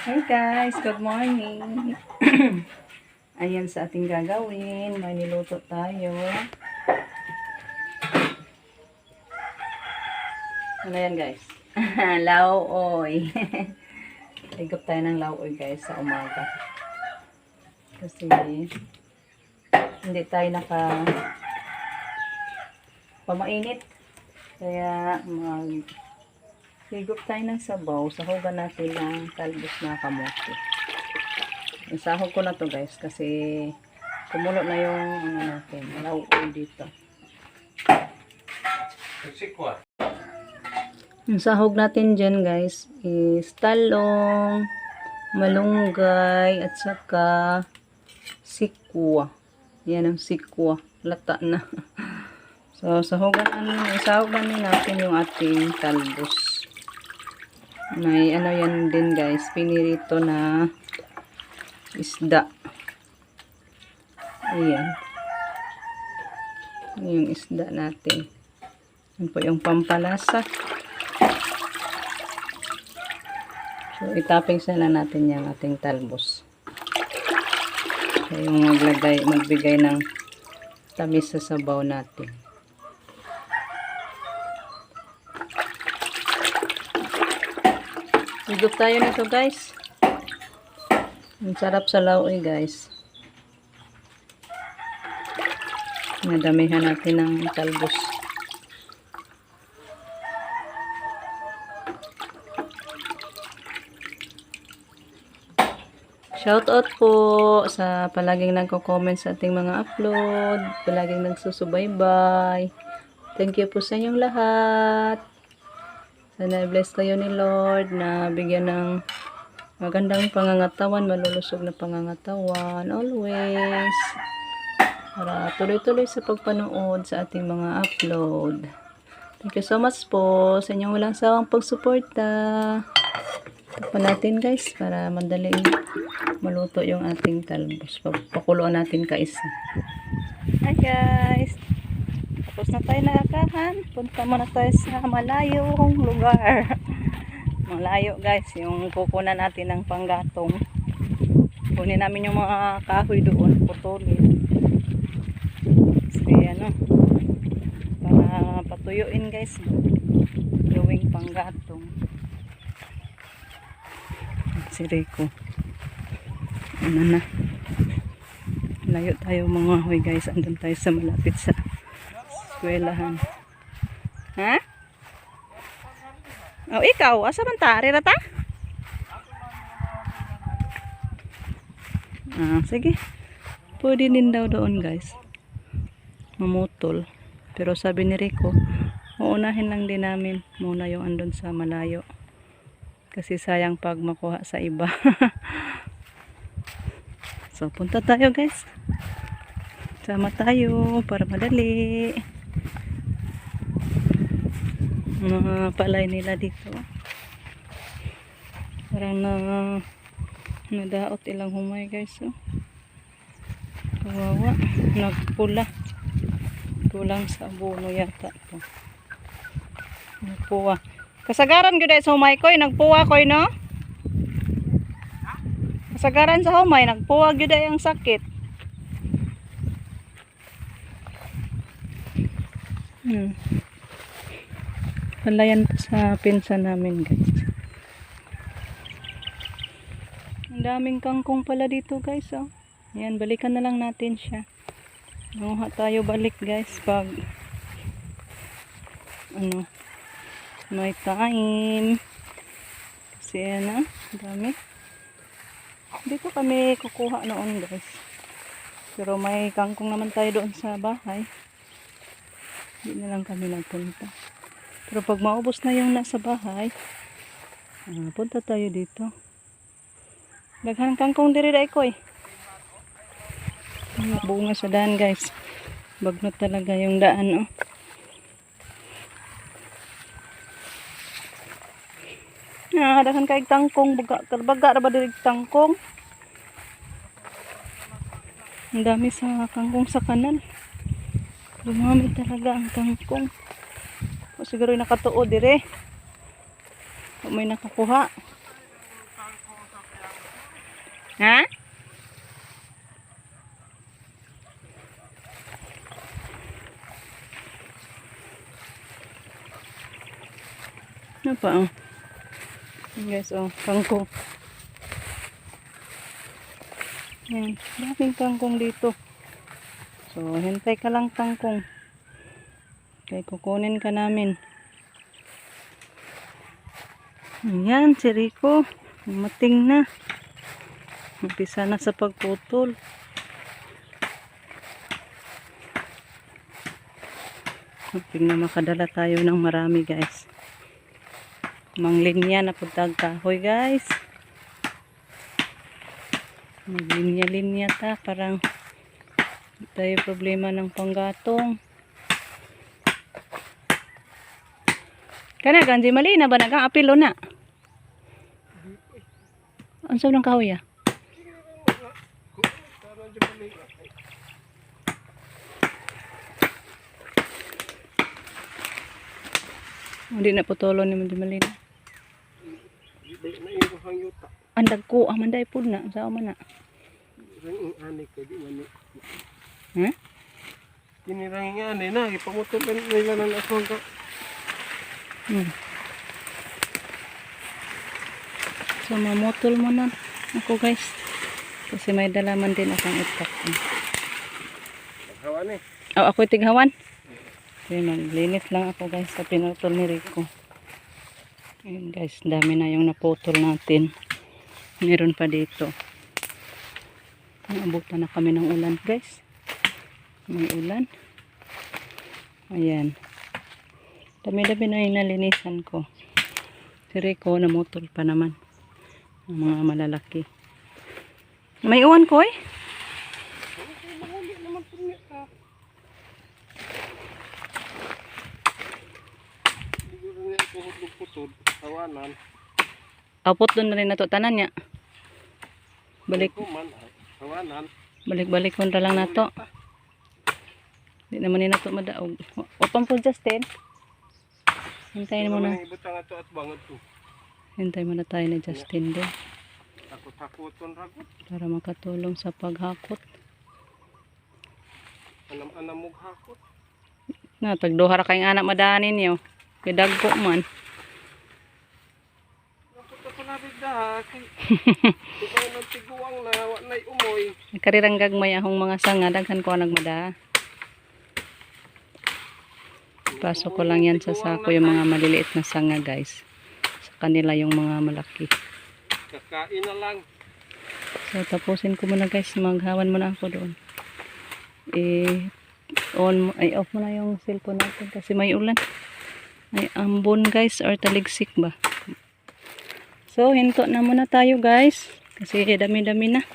Hey guys, good morning. Ayan sa ating gagawin. May niluto tayo. Ano yan guys? Lauoy. Higop tayo ng lauoy guys sa umaga. Kasi hindi tayo pamainit. Kaya higop tayo ng sabaw. Sahugan natin ng talbos na kamote. Isahog ko na to guys kasi kumulo na yung natin, lauoy dito. Yung sahog natin dyan guys is talong, malunggay at saka sikwa. Yan ang sikwa. Lata na. So sahog na natin yung ating talbos. May ano yan din guys, pinirito na isda. Ayan. Yung isda natin. Yan po yung pampalasa. So itapping sana natin yung ating talbos. So yung magbigay ng tamis sa sabaw natin. Higop tayo nito guys. Ang sarap sa lauoy guys. Nadamihan natin ng talbos. Shoutout po sa palaging nagko-comment sa ating mga upload. Palaging nagsusubaybay. Thank you po sa inyong lahat. Sana bless kayo ni Lord na bigyan ng magandang pangangatawan, malulusog na pangangatawan always. Para tuloy-tuloy sa pagpanood sa ating mga upload. Thank you so much po sa inyong walang sawang pagsuporta. Tapan natin guys para madaling maluto yung ating talbos. Pakuluan natin kaisa. Hi guys! Tapos na tayo nakakahan. Punta muna tayo sa malayong lugar. Malayo guys, yung kukunan natin ng panggatong. Kunin namin yung mga kahoy doon, putulin. Kasi ano, para patuyuin guys, gawing panggatong. Si Rico. Ano na. Layo tayo mga hoy guys, andun tayo sa malapit sa eskwelahan. Ha? Oh, ikaw, asa man ta? Rira ta? Sige. Pwede din daw doon, guys. Mamutol. Pero sabi ni Rico, uunahin lang din namin muna yung andun sa malayo. Kasi sayang pag makuha sa iba. So, punta tayo, guys. Sama tayo para madali. Mga palay nila dito. Parang nadaot ilang humay guys. Oh. Kawawa. Nagpula. Kulang sa abono yata to. Nagpuwa. Kasagaran gyud sa humay koy, nagpuwa koy no? Kasagaran sa humay, nagpuwa gyud ang sakit. Palayan pa sa pinsan namin guys. Ang daming kangkong pala dito guys. Oh. Ayan, balikan na lang natin siya. Nanguha tayo balik guys pag ano, may time. Kasi ano, dami. Dito kami kukuha noon guys. Pero may kangkong naman tayo doon sa bahay. Hindi na lang kami nagpunta. Pero pag maubos na yung nasa bahay, punta tayo dito. Daghan kangkong diri dai ko eh. Bunga sa daan guys. Bagnot talaga yung daan oh. Daghan kay tangkong, baga ra ba diri tangkong? Ang dami sa kangkong sa kanan. Dumami talaga ang kangkong. O siguro nakatuod dire. O may nakakuha. Ha? Ano pa oh? Guys, oh, kangkong. Yan, daming kangkong dito. So, hintay ka lang kangkong. Okay, kukunin ka namin. Ayan, si Rico. Mating na. Umpisa na sa pagputol. Hoping na makadala tayo ng marami guys. Manglinya na putag kahoy guys. Maglinya-linya ta. Parang tayo problema ng panggatong. Kana ganji mali na ba nagang apilo na? Ang saan ng kahoy ah? Hindi na putolo ni Mandy Malina. Andag ko, manday po na. Saan man na? Ha? Kinirang nga na, ipamutol nila ng aswang ka. So, mamutol mo na ako guys. Kasi may dalaman din akong itak. Hawan eh. Oh, ako tighawan. Okay, maglinis lang ako guys sa pinutol ni Rico. Ayun guys, dami na yung naputol natin. Meron pa dito. Naabutan na kami ng ulan guys. May ulan. Ayan. Dami-dami na yung nalinisan ko. Si Rico namutol pa naman. Ang mga malalaki. May uwan ko eh. Hawanan. Apot doon na rin na to tanan niya. Balik. Hawanan. Balik-balik ko lang na to. Hindi naman nila to madaog. Opang po Justin. Hintayin mo na. Hintayin mo na tayo ni Justin din. Takot-takoton ragot. Para makatulong sa paghakot. Anam-anam mong hakot. Na, tagduhara kayong anak madanin niyo. Kidagpo man. Napunta ko na rin dahil. Ikaw nang tiguang na, na'y umoy. Nakarirang gagmay akong mga sanga. Daghan ko nagmada. Pasok ko lang yan sa sako yung mga maliliit na sanga guys. Sa kanila yung mga malaki. Kakain na lang. So tapusin ko muna guys. Maghawan muna ako doon. Off mo na yung cellphone natin kasi may ulan. May ambon guys or taligsik ba. So hinto na muna tayo guys. Kasi dami-dami na.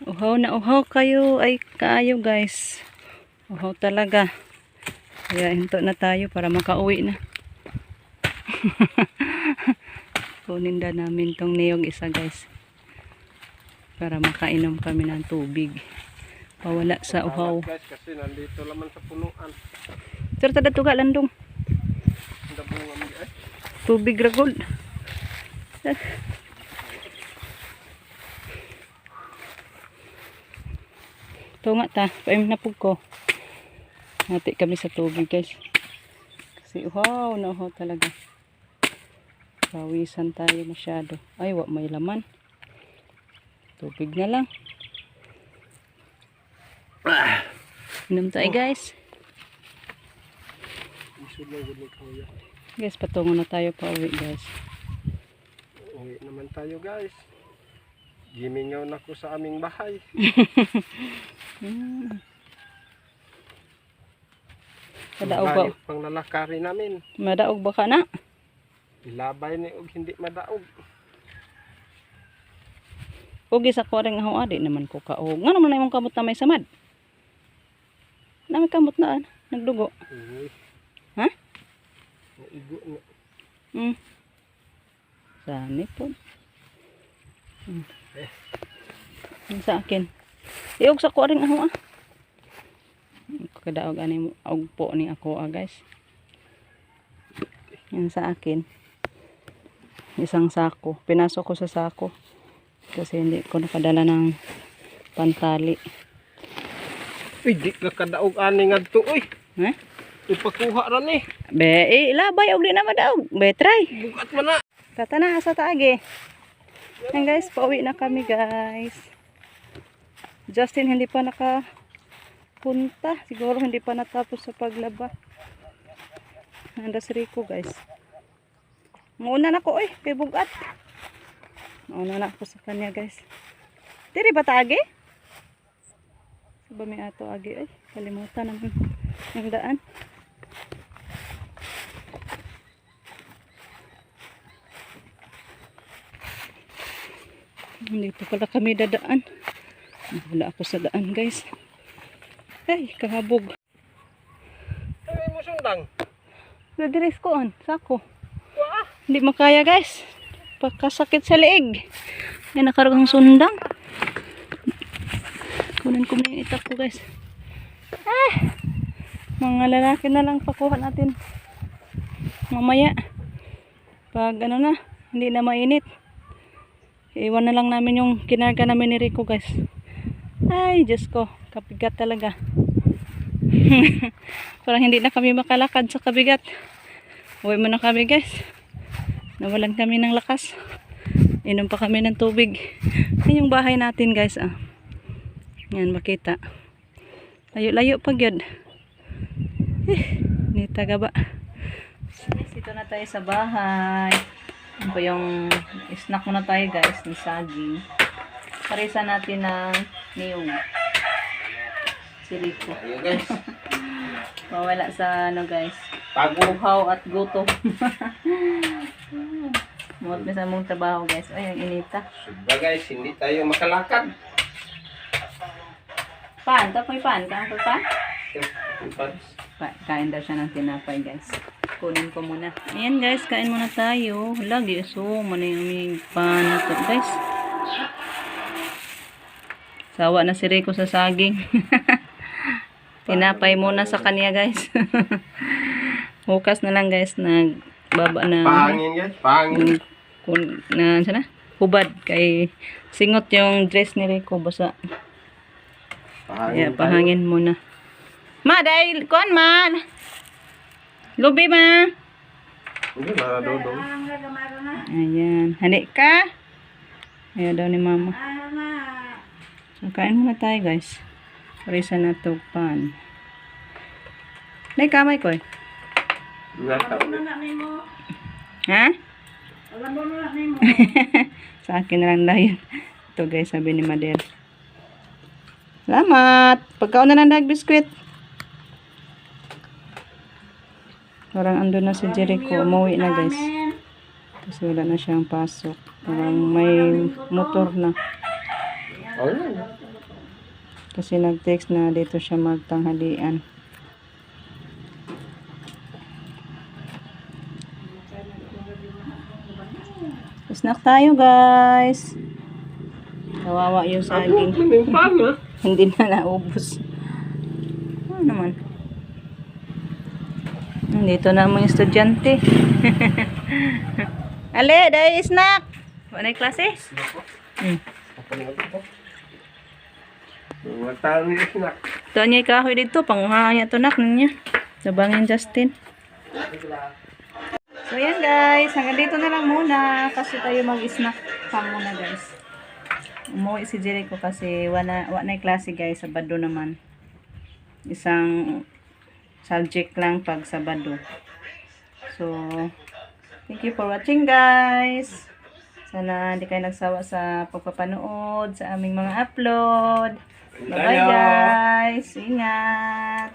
Uhaw na uhaw kayo. Ay kayo guys. Uhaw talaga. Kaya hinto na tayo para makauwi na. Kunin na namin tong niyog isa guys. Para makainom kami ng tubig. Pawala sa uhaw. Guys, kasi nandito laman sa punuan. Sir, tada tuga landong. Tubig ragol. Ito nga ta. Paim na po ko. Hati kami sa tubig guys. Kasi uhaw na uhaw talaga. Pawisan tayo masyado. Ay, may laman. Tubig na lang. Inom tayo guys. Guys, patungo na tayo pa uwi guys. Uwi naman tayo guys. Gimingaw na ko sa aming bahay. Madaog ba? Pang lalakari namin. Madaog ba ka na? Ilabay ni og hindi madaog. Ugi sa ko rin ako adi naman ko kaog. Nga naman na yung kamot na may samad. Nami kamot na nagdugo. Uy. Ha? Naigo na. Sani po. Yung sa akin. Iog sa ko rin ako Kadaog ani mo og po ni ako guys. Yan sa akin. isang sako. Pinasok ko sa sako kasi hindi ko nakadala ng pantali. Uy, di ka kadaog ani nga to, uy. Eh? Ipakuha ra ni. Be, labay og di na madaog. Be, try. Bukat man na. Kata na sa taagi. Yan guys, pauwi na kami guys. Justin hindi pa nakapunta. Siguro hindi pa natapos sa paglaba. Handa si Rico guys. Mauna na ko kay bugat. Mauna na ako sa kanya guys. Diri ba taagi? Ba may ato agi kalimutan naman yung daan. Hindi pa pala kami dadaan. Wala ako sa daan guys. Ay, kahabog. Ay mo sundang. Nadiris ko on, sako. Wa. Hindi makaya guys. Pagkasakit sa leeg. Ay, nakarugang sundang. Kunin ko na yung itak ko guys. Mga lalaki na lang pakuha natin. Mamaya. Pag ano na, hindi na mainit. Iwan na lang namin yung kinarga namin ni Rico guys. Ay, Diyos ko. Kabigat talaga. Parang hindi na kami makalakad sa kabigat. Uwi mo na kami guys. Nawalan kami ng lakas. Inom pa kami ng tubig. Ay, yung bahay natin guys yan makita. Layo-layo pag yun. Nita ka ba? Dito na tayo sa bahay. Ano po yung snack muna tayo guys ng saging. Parisa natin ng niyog. Si Rico. Ayun guys. Mawala sa ano guys. Pagod. Uhaw at gutom. Muot na sa mong trabaho guys. Ay, ang inita. Suba guys, hindi tayo makalakad. Pan, tapoy pan. Kain ko pan? Pans. Kain daw siya ng tinapay guys. Kunin ko muna. Ayan guys, kain muna tayo. Lagi so, mana yung aming pan ito guys. Sawa na si Rico sa saging. Tinapay muna sa kanya guys. Hukas na lang guys. Nagbaba na. Pahangin guys, pahangin. Sana? Hubad. Kay singot yung dress ni Rico. Basa. Kaya pahangin muna. Ma, dahil kuan man. Lubi ma. Hindi na dodong. Ayan. Halik ka. Ayaw daw ni mama. So, kain muna tayo guys. Parisa na to pan. Nay kamay ko Ha? Sa akin na lang daw yun. Ito guys, sabi ni Madel. Salamat! Pagkaon na lang nag-biskwit. Parang ando na si Jericho. Umuwi na guys. Kasi wala na siyang pasok. Parang may motor na. Oh, yun. Kasi nag-text na dito siya magtanghalian. Snack tayo guys. Kawawa yung saging. Hindi na naubos. Ano naman? Dito na mga estudyante. Ale, dahil snack. Wala yung klase? Mga tao yung snack. Ito niya ikahoy dito. Panguhanya ito nak niya. Sabangin Justin. So yan guys. Hanggang dito na lang muna. Kasi tayo mag-snack pa muna guys. Umuwi si Jericho kasi wala na klase guys. Sabado naman. Isang subject lang pag Sabado. So, thank you for watching guys. Sana hindi kayo nagsawa sa pagpapanood sa aming mga upload. Bye bye guys. Ingat.